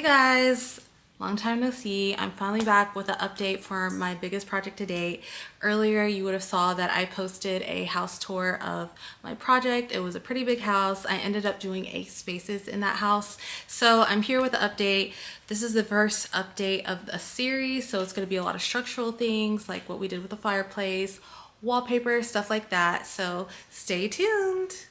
Hey guys, long time no see. I'm finally back with an update for my biggest project to date. Earlier you would have saw that I posted a house tour of my project. It was a pretty big house. I ended up doing 8 spaces in that house. So I'm here with the update. This is the first update of a series, so it's going to be a lot of structural things like what we did with the fireplace, wallpaper, stuff like that. So stay tuned.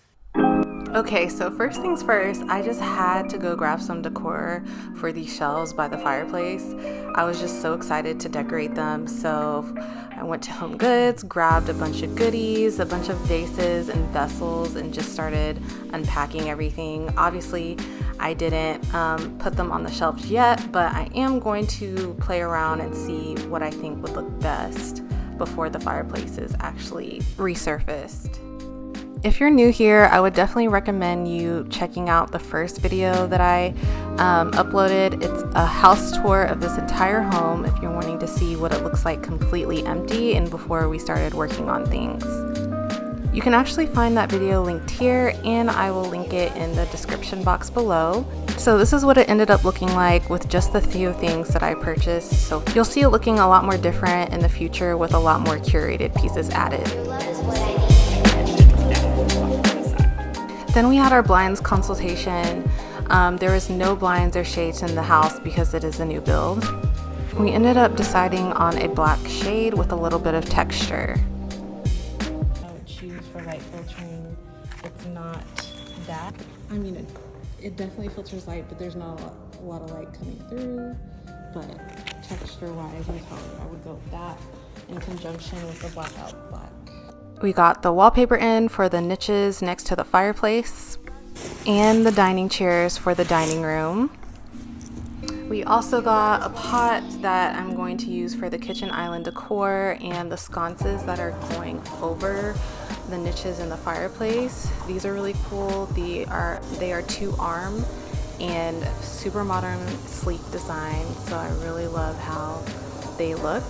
Okay, so first things first, I just had to go grab some decor for these shelves by the fireplace. I was just so excited to decorate them, so I went to Home Goods, grabbed a bunch of goodies, a bunch of vases and vessels, and just started unpacking everything. Obviously, I didn't put them on the shelves yet, but I am going to play around and see what I think would look best before the fireplace is actually resurfaced. If you're new here, I would definitely recommend you checking out the first video that I uploaded. It's a house tour of this entire home if you're wanting to see what it looks like completely empty and before we started working on things. You can actually find that video linked here, and I will link it in the description box below. So this is what it ended up looking like with just the few things that I purchased. So you'll see it looking a lot more different in the future with a lot more curated pieces added. Then we had our blinds consultation. There was no blinds or shades in the house because it is a new build. We ended up deciding on a black shade with a little bit of texture. I would choose for light filtering. It's not that. I mean, it definitely filters light, but there's not a lot of light coming through. But texture-wise and color, I would go with that in conjunction with the blackout black. We got the wallpaper in for the niches next to the fireplace and the dining chairs for the dining room. We also got a pot that I'm going to use for the kitchen island decor and the sconces that are going over the niches in the fireplace. These are really cool. They are 2-arm and super modern, sleek design, so I really love how they look.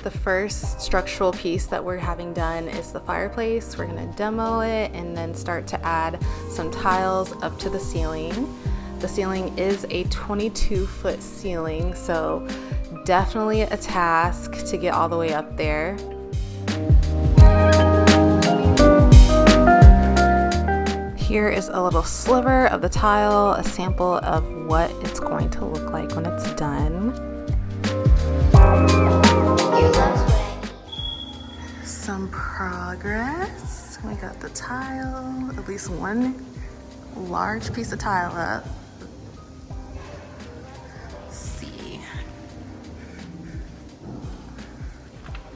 The first structural piece that we're having done is the fireplace. We're going to demo it and then start to add some tiles up to the ceiling. The ceiling is a 22-foot ceiling, so definitely a task to get all the way up there. Here is a little sliver of the tile, a sample of what it's going to look like when it's done. Some progress. We got the tile, at least one large piece of tile up. Let's see.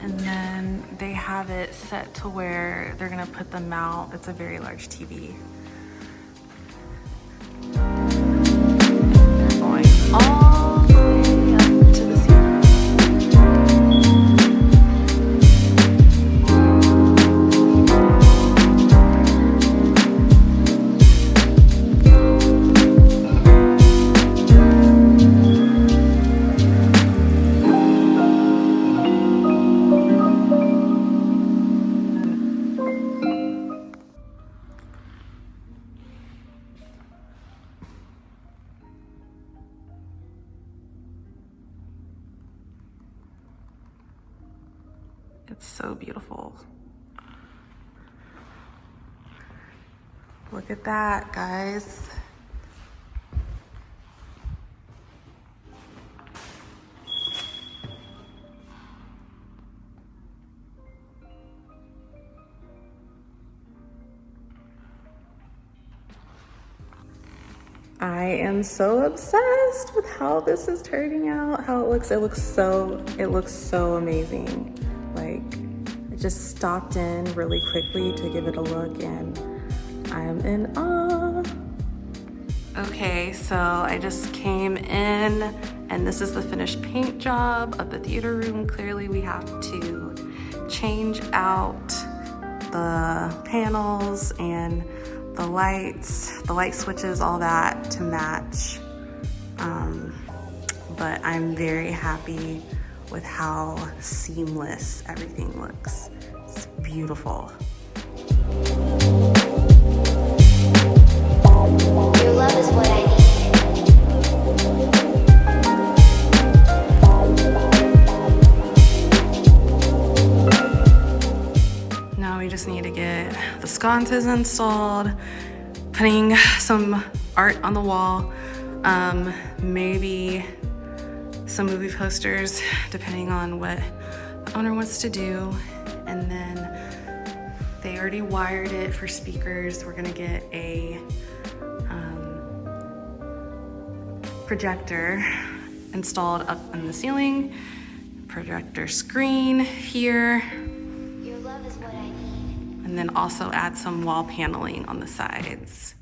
And then they have it set to where they're gonna put the mount. It's a very large TV. They're going all the way up to the ceiling. It's so beautiful. Look at that, guys. I am so obsessed with how this is turning out, how it looks. It looks so amazing. Like, I just stopped in really quickly to give it a look and I'm in awe. Okay, so I just came in and this is the finished paint job of the theater room. Clearly we have to change out the panels and the lights, the light switches, all that to match. But I'm very happy with how seamless everything looks. It's beautiful. Your love is is what I need. Now we just need to get the sconces installed, putting some art on the wall, maybe some movie posters, depending on what the owner wants to do. And then they already wired it for speakers. We're gonna get a projector installed up in the ceiling, projector screen here, Your love is what I need. and then also add some wall paneling on the sides.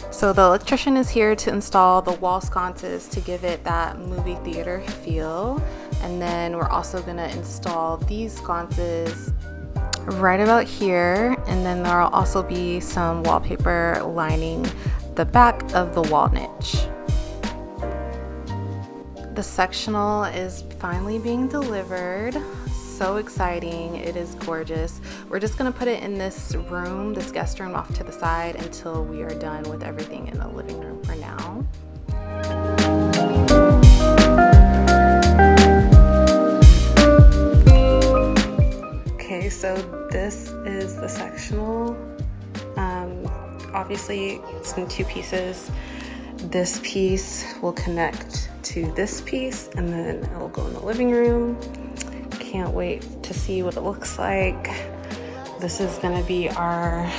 So the electrician is here to install the wall sconces to give it that movie theater feel. And then we're also gonna install these sconces right about here. And then there'll also be some wallpaper lining the back of the wall niche. The sectional is finally being delivered. So exciting, it is gorgeous. We're just gonna put it in this room, this guest room off to the side until we are done with everything in the living room for now. Okay, so this is the sectional. Obviously it's in two pieces. This piece will connect to this piece and then it'll go in the living room. Can't wait to see what it looks like. This is gonna be our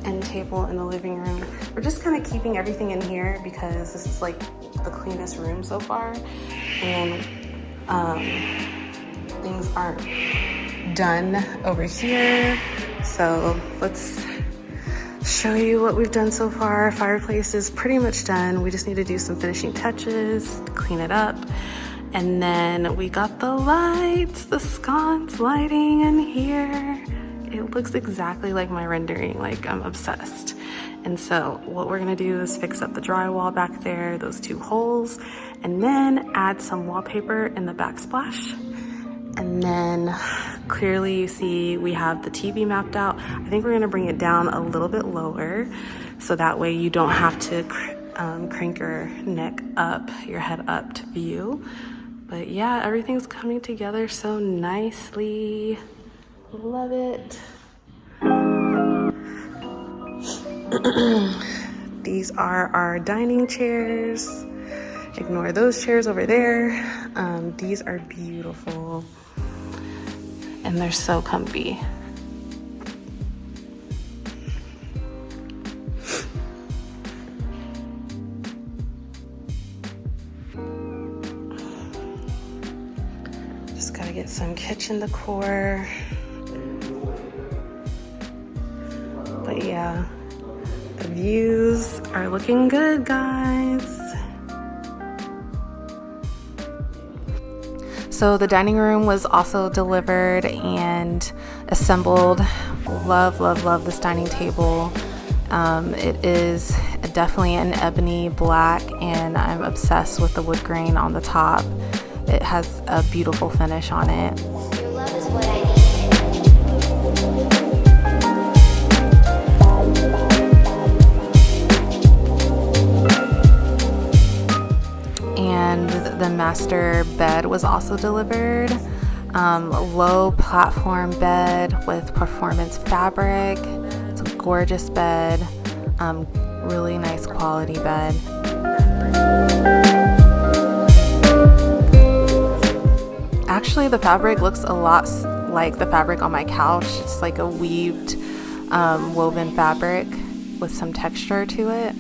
end table in the living room. We're just kind of keeping everything in here because this is like the cleanest room so far, and things aren't done over here. So let's show you what we've done so far. Fireplace is pretty much done. We just need to do some finishing touches, clean it up. And then we got the lights, the sconce lighting in here. It looks exactly like my rendering, like I'm obsessed. And so what we're gonna do is fix up the drywall back there, those two holes, and then add some wallpaper in the backsplash. And then clearly you see we have the TV mapped out. I think we're gonna bring it down a little bit lower so that way you don't have to crank your neck up, your head up to view. But yeah, everything's coming together so nicely. Love it. These are our dining chairs. Ignore those chairs over there. These are beautiful and they're so comfy. Just gotta get some kitchen decor. But yeah, the views are looking good, guys. So the dining room was also delivered and assembled. Love, love, love this dining table. It is definitely an ebony black and I'm obsessed with the wood grain on the top. It has a beautiful finish on it. Your love is what I need. And the master bed was also delivered. Low platform bed with performance fabric. It's a gorgeous bed. Really nice quality bed. Actually, the fabric looks a lot like the fabric on my couch. It's like a weaved, woven fabric with some texture to it.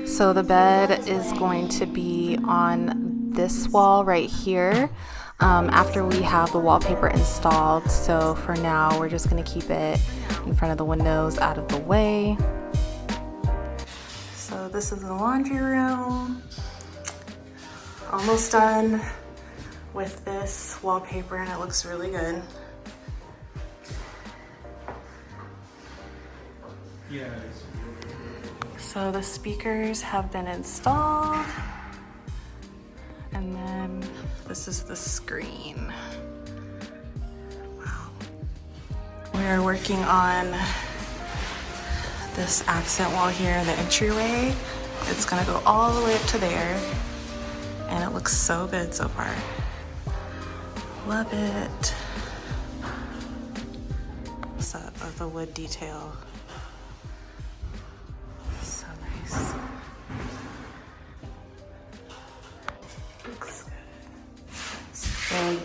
So the bed is going to be on this wall right here after we have the wallpaper installed. So for now, we're just going to keep it in front of the windows, out of the way. So this is the laundry room. Almost done with this wallpaper and it looks really good. Yeah. So the speakers have been installed. And then this is the screen. Wow. We are working on this accent wall here in the entryway. It's gonna go all the way up to there, and it looks so good so far. Love it. What's up of the wood detail? So nice. Looks good. So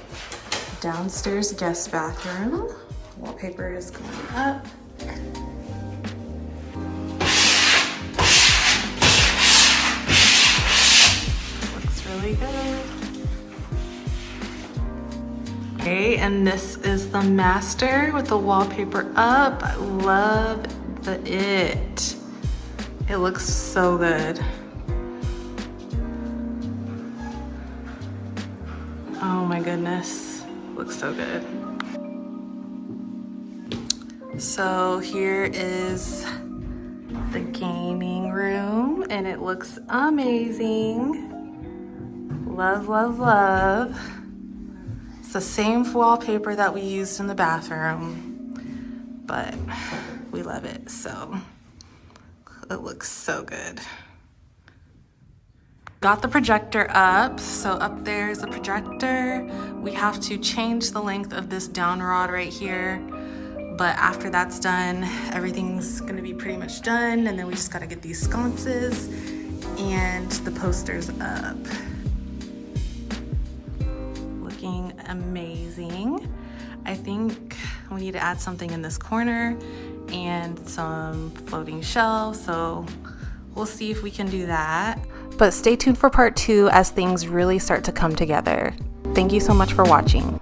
downstairs guest bathroom. Wallpaper is going up. Looks really good. Okay, and this is the master with the wallpaper up. I love it. It looks so good. Oh my goodness, looks so good. So here is the gaming room, and it looks amazing. Love, love, love. It's the same wallpaper that we used in the bathroom, but we love it, so it looks so good. Got the projector up, so up there is the projector. We have to change the length of this down rod right here, but after that's done, everything's gonna be pretty much done, and then we just gotta get these sconces and the posters up. Looking amazing. I think we need to add something in this corner and some floating shelves, so we'll see if we can do that. But stay tuned for part 2 as things really start to come together. Thank you so much for watching.